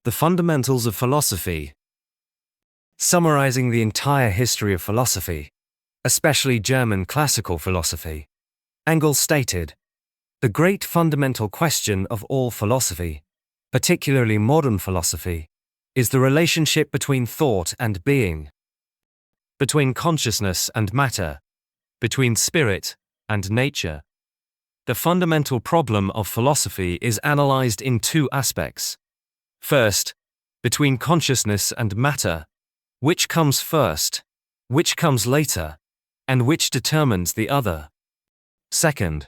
The fundamentals of philosophy. Summarizing the entire history of philosophy, especially German classical philosophy, Engels stated, "The great fundamental question of all philosophy, particularly modern philosophy, is the relationship between thought and being, between consciousness and matter, between spirit and nature." The fundamental problem of philosophy is analyzed in two aspects. First, between consciousness and matter, which comes first, which comes later, and which determines the other. Second,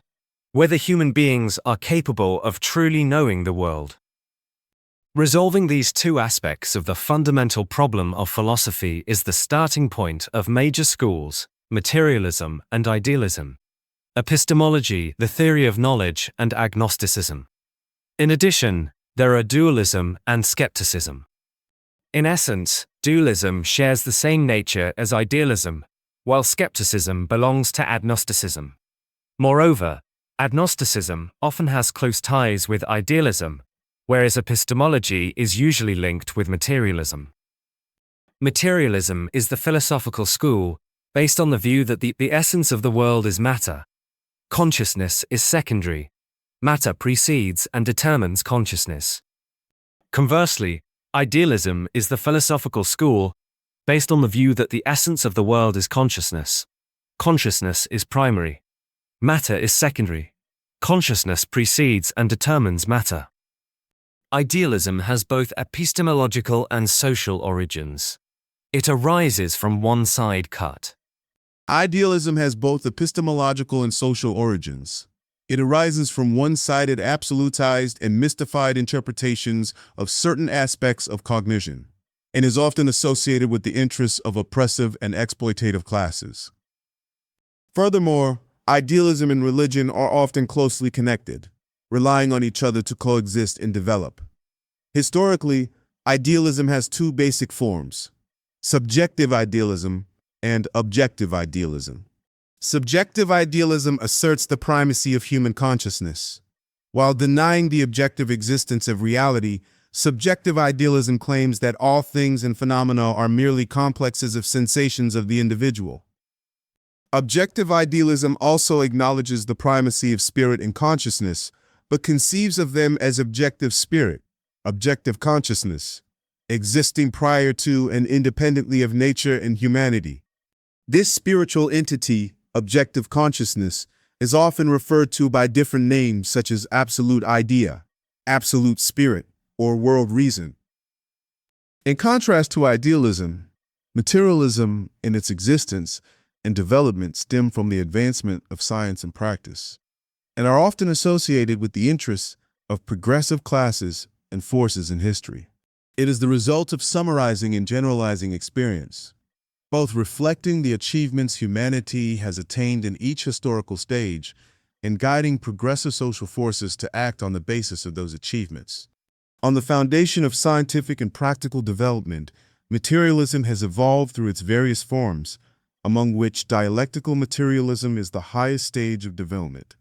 whether human beings are capable of truly knowing the world. Resolving these two aspects of the fundamental problem of philosophy is the starting point of major schools, materialism and idealism, epistemology, the theory of knowledge, and agnosticism. In addition, there are dualism and skepticism. In essence, dualism shares the same nature as idealism, while skepticism belongs to agnosticism. Moreover, agnosticism often has close ties with idealism, whereas epistemology is usually linked with materialism. Materialism is the philosophical school based on the view that the essence of the world is matter. Consciousness is secondary. Matter precedes and determines consciousness. Conversely, idealism is the philosophical school based on the view that the essence of the world is consciousness. Consciousness is primary. Matter is secondary. Consciousness precedes and determines matter. Idealism has both epistemological and social origins. It arises from one side cut. Idealism has both epistemological and social origins. It arises from one-sided, absolutized, and mystified interpretations of certain aspects of cognition, and is often associated with the interests of oppressive and exploitative classes. Furthermore, idealism and religion are often closely connected, relying on each other to coexist and develop. Historically, idealism has two basic forms: subjective idealism and objective idealism. Subjective idealism asserts the primacy of human consciousness. While denying the objective existence of reality, subjective idealism claims that all things and phenomena are merely complexes of sensations of the individual. Objective idealism also acknowledges the primacy of spirit and consciousness, but conceives of them as objective spirit, objective consciousness, existing prior to and independently of nature and humanity. This spiritual entity, objective consciousness, is often referred to by different names such as absolute idea, absolute spirit, or world reason. In contrast to idealism, materialism in its existence and development stem from the advancement of science and practice, and are often associated with the interests of progressive classes and forces in history. It is the result of summarizing and generalizing experience, both reflecting the achievements humanity has attained in each historical stage and guiding progressive social forces to act on the basis of those achievements. On the foundation of scientific and practical development, materialism has evolved through its various forms, among which dialectical materialism is the highest stage of development.